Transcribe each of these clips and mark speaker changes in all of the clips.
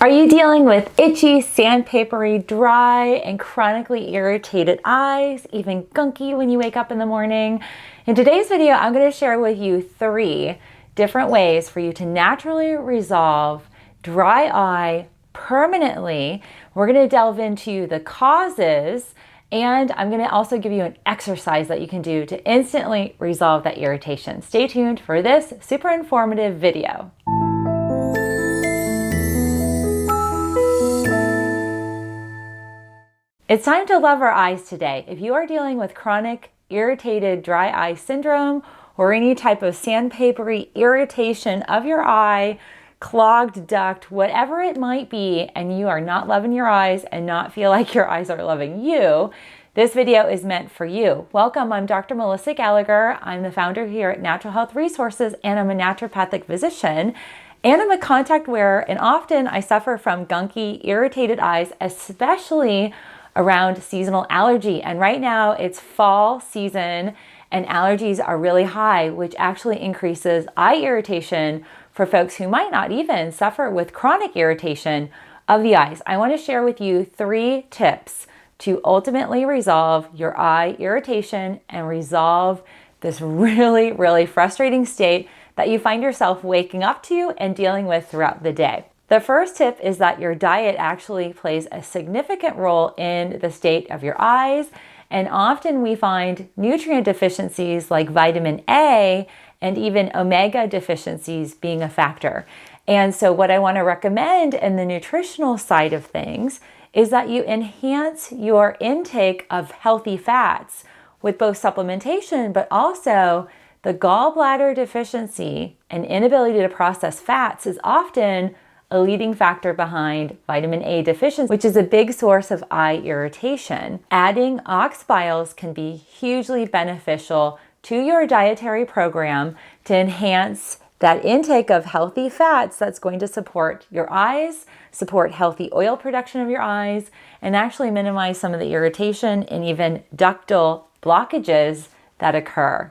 Speaker 1: Are you dealing with itchy, sandpapery, dry, and chronically irritated eyes, even gunky when you wake up in the morning? In today's video, I'm going to share with you 3 different ways for you to naturally resolve dry eye permanently. We're going to delve into the causes, and I'm going to also give you an exercise that you can do to instantly resolve that irritation. Stay tuned for this super informative video. It's time to love our eyes today. If you are dealing with chronic irritated dry eye syndrome or any type of sandpapery irritation of your eye, clogged duct, whatever it might be, and you are not loving your eyes and not feel like your eyes are loving you, this video is meant for you. Welcome, I'm Dr. Melissa Gallagher. I'm the founder here at Natural Health Resources, and I'm a naturopathic physician. And I'm a contact wearer, and often I suffer from gunky, irritated eyes, especially around seasonal allergy. And right now it's fall season and allergies are really high, which actually increases eye irritation for folks who might not even suffer with chronic irritation of the eyes. I want to share with you 3 tips to ultimately resolve your eye irritation and resolve this really frustrating state that you find yourself waking up to and dealing with throughout the day. The first tip is that your diet actually plays a significant role in the state of your eyes, and often we find nutrient deficiencies like vitamin A and even omega deficiencies being a factor. And so what I want to recommend in the nutritional side of things is that you enhance your intake of healthy fats with both supplementation, but also the gallbladder deficiency and inability to process fats is often a leading factor behind vitamin A deficiency, which is a big source of eye irritation. Adding ox biles can be hugely beneficial to your dietary program to enhance that intake of healthy fats that's going to support your eyes, support healthy oil production of your eyes, and actually minimize some of the irritation and even ductal blockages that occur.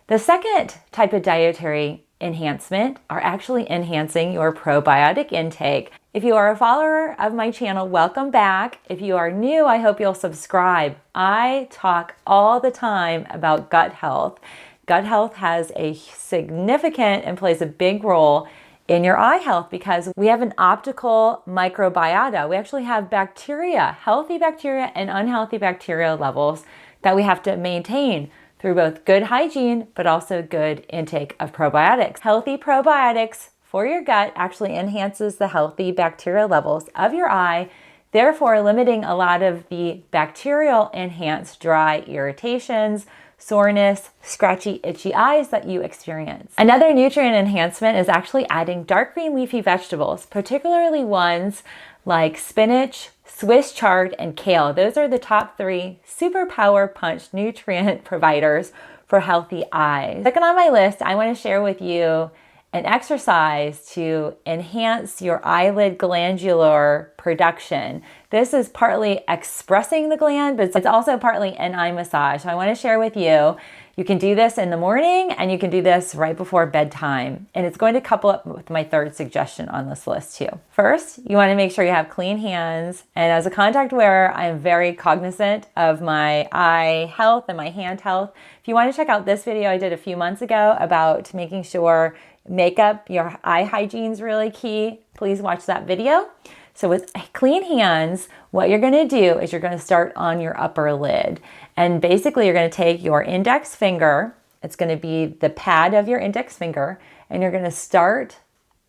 Speaker 1: The second type of dietary enhancement are actually enhancing your probiotic intake. If you are a follower of my channel, welcome back. If you are new, I hope you'll subscribe. I talk all the time about gut health. Gut health has a significant and plays a big role in your eye health because we have an optical microbiota. We actually have bacteria, healthy bacteria and unhealthy bacteria levels that we have to maintain through both good hygiene, but also good intake of probiotics. Healthy probiotics for your gut actually enhances the healthy bacterial levels of your eye, therefore limiting a lot of the bacterial enhanced dry irritations, soreness, scratchy, itchy eyes that you experience. Another nutrient enhancement is actually adding dark green leafy vegetables, particularly ones like spinach, Swiss chard, and kale. Those are the top 3 super power punch nutrient providers for healthy eyes. Second on my list, I want to share with you an exercise to enhance your eyelid glandular production. This is partly expressing the gland, but it's also partly an eye massage. So I want to share with you, you can do this in the morning and you can do this right before bedtime. And it's going to couple up with my 3rd suggestion on this list too. First, you want to make sure you have clean hands. And as a contact wearer, I am very cognizant of my eye health and my hand health. If you want to check out this video I did a few months ago about making sure makeup, your eye hygiene is really key, please watch that video. So with clean hands, what you're going to do is you're going to start on your upper lid. And basically you're going to take your index finger, it's going to be the pad of your index finger, and you're going to start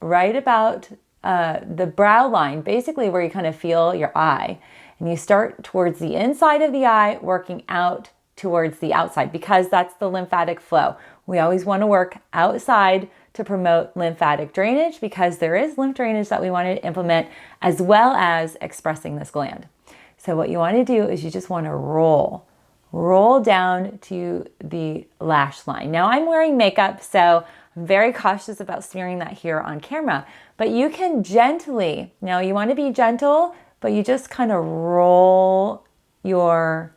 Speaker 1: right about the brow line, basically where you kind of feel your eye. And you start towards the inside of the eye, working out towards the outside, because that's the lymphatic flow. We always want to work outside to promote lymphatic drainage because there is lymph drainage that we want to implement, as well as expressing this gland. So what you want to do is you just want to roll down to the lash line. Now I'm wearing makeup, so I'm very cautious about smearing that here on camera, but you can gently, now you want to be gentle, but you just kind of roll your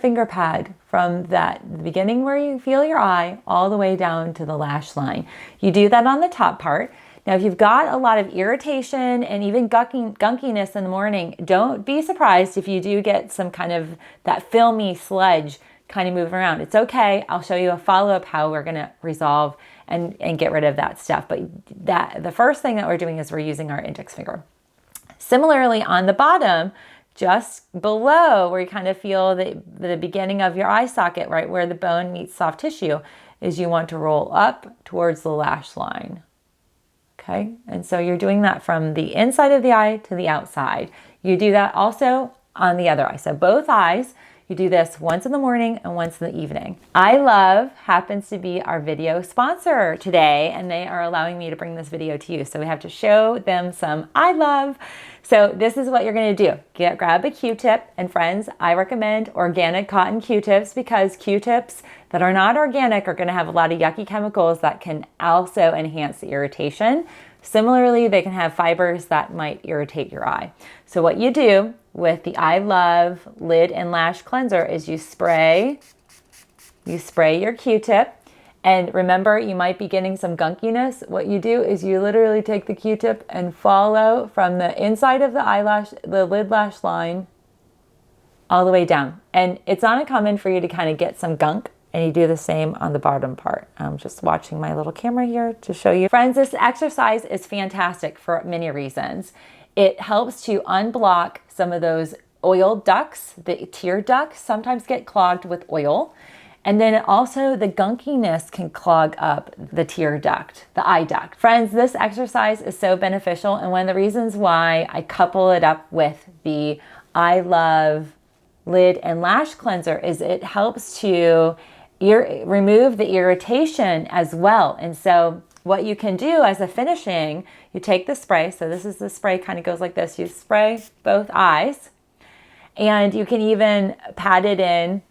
Speaker 1: finger pad from the beginning where you feel your eye all the way down to the lash line. You do that on the top part. Now, if you've got a lot of irritation and even gunkiness in the morning, don't be surprised if you do get some kind of that filmy sludge kind of moving around. It's okay. I'll show you a follow-up how we're going to resolve and get rid of that stuff. But the first thing that we're doing is we're using our index finger. Similarly, on the bottom, just below where you kind of feel the beginning of your eye socket, right where the bone meets soft tissue, is you want to roll up towards the lash line. Okay, and so you're doing that from the inside of the eye to the outside. You do that also on the other eye. So both eyes, you do this once in the morning and once in the evening. Eyelove happens to be our video sponsor today, and they are allowing me to bring this video to you. So we have to show them some Eyelove. So this is what you're gonna do. Grab a Q-tip, and friends, I recommend organic cotton Q-tips because Q-tips that are not organic are gonna have a lot of yucky chemicals that can also enhance the irritation. Similarly, they can have fibers that might irritate your eye. So what you do with the Eyelove Lid and Lash Cleanser is you spray your Q-tip. And remember, you might be getting some gunkiness. What you do is you literally take the Q-tip and follow from the inside of the lid lash line all the way down. And it's not uncommon for you to kind of get some gunk, and you do the same on the bottom part. I'm just watching my little camera here to show you. Friends, this exercise is fantastic for many reasons. It helps to unblock some of those oil ducts. The tear ducts sometimes get clogged with oil. And then also the gunkiness can clog up the tear duct, the eye duct. Friends, this exercise is so beneficial. And one of the reasons why I couple it up with the Eyelove Lid and Lash Cleanser is it helps to remove the irritation as well. And so what you can do as a finishing, you take the spray. So this is the spray, kind of goes like this. You spray both eyes, and you can even pat it in.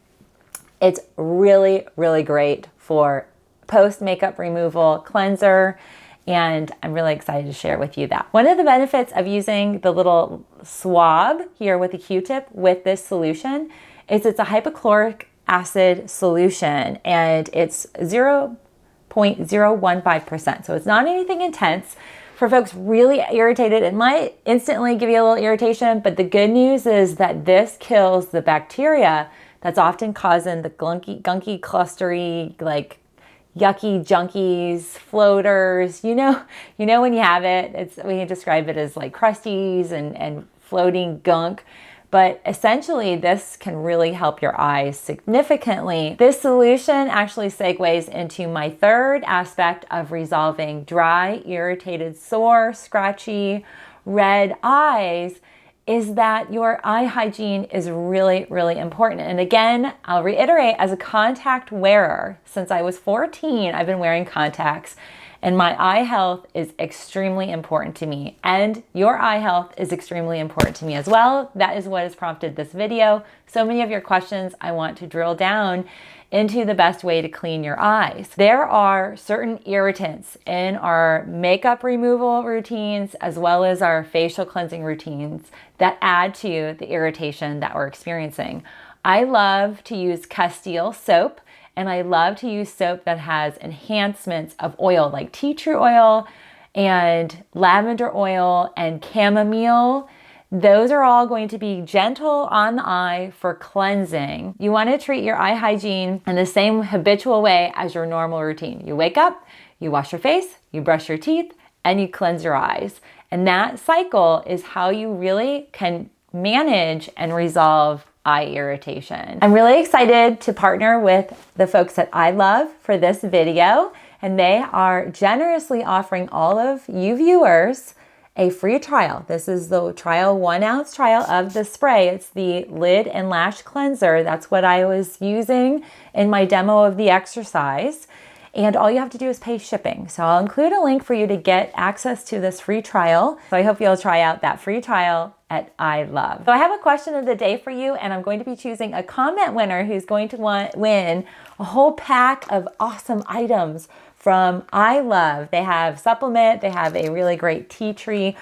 Speaker 1: It's really, really great for post-makeup removal cleanser, and I'm really excited to share with you that. One of the benefits of using the little swab here with a Q-tip with this solution is it's a hypochloric acid solution, and it's 0.015%. So it's not anything intense. For folks really irritated, it might instantly give you a little irritation, but the good news is that this kills the bacteria that's often causing the gunky, clustery, like yucky junkies, floaters. You know when you have it, we can describe it as like crusties and floating gunk. But essentially, this can really help your eyes significantly. This solution actually segues into my third aspect of resolving dry, irritated, sore, scratchy, red eyes, is that your eye hygiene is really, really important. And again, I'll reiterate, as a contact wearer, since I was 14, I've been wearing contacts, and my eye health is extremely important to me. And your eye health is extremely important to me as well. That is what has prompted this video. So many of your questions, I want to drill down into the best way to clean your eyes. There are certain irritants in our makeup removal routines as well as our facial cleansing routines that add to the irritation that we're experiencing. I love to use Castile soap, and I love to use soap that has enhancements of oil like tea tree oil and lavender oil and chamomile. Those are all going to be gentle on the eye for cleansing. You want to treat your eye hygiene in the same habitual way as your normal routine. You wake up, you wash your face, you brush your teeth, and you cleanse your eyes. And that cycle is how you really can manage and resolve eye irritation. I'm really excited to partner with the folks at Eyelove for this video, and they are generously offering all of you viewers a free trial. This is the trial, 1 ounce trial of the spray. It's the Lid and Lash Cleanser. That's what I was using in my demo of the exercise. And all you have to do is pay shipping. So I'll include a link for you to get access to this free trial. So I hope you'll try out that free trial at Eyelove. So I have a question of the day for you, and I'm going to be choosing a comment winner who's going to win a whole pack of awesome items from Eyelove. They have supplement, they have a really great tea tree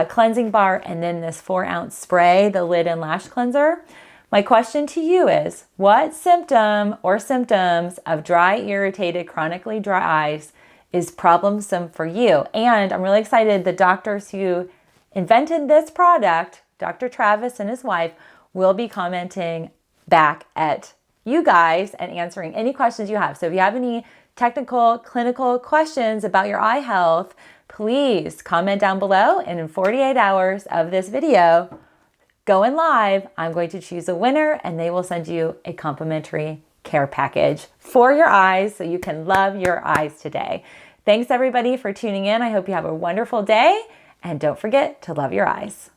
Speaker 1: cleansing bar, and then this 4 ounce spray, the Lid and Lash Cleanser. My question to you is, what symptom or symptoms of dry, irritated, chronically dry eyes is problemsome for you. And I'm really excited the doctors who invented this product, Dr. Travis and his wife, will be commenting back at you guys and answering any questions you have. So if you have any technical, clinical questions about your eye health, please comment down below. And in 48 hours of this video going live, I'm going to choose a winner and they will send you a complimentary care package for your eyes so you can love your eyes today. Thanks everybody for tuning in. I hope you have a wonderful day and don't forget to love your eyes.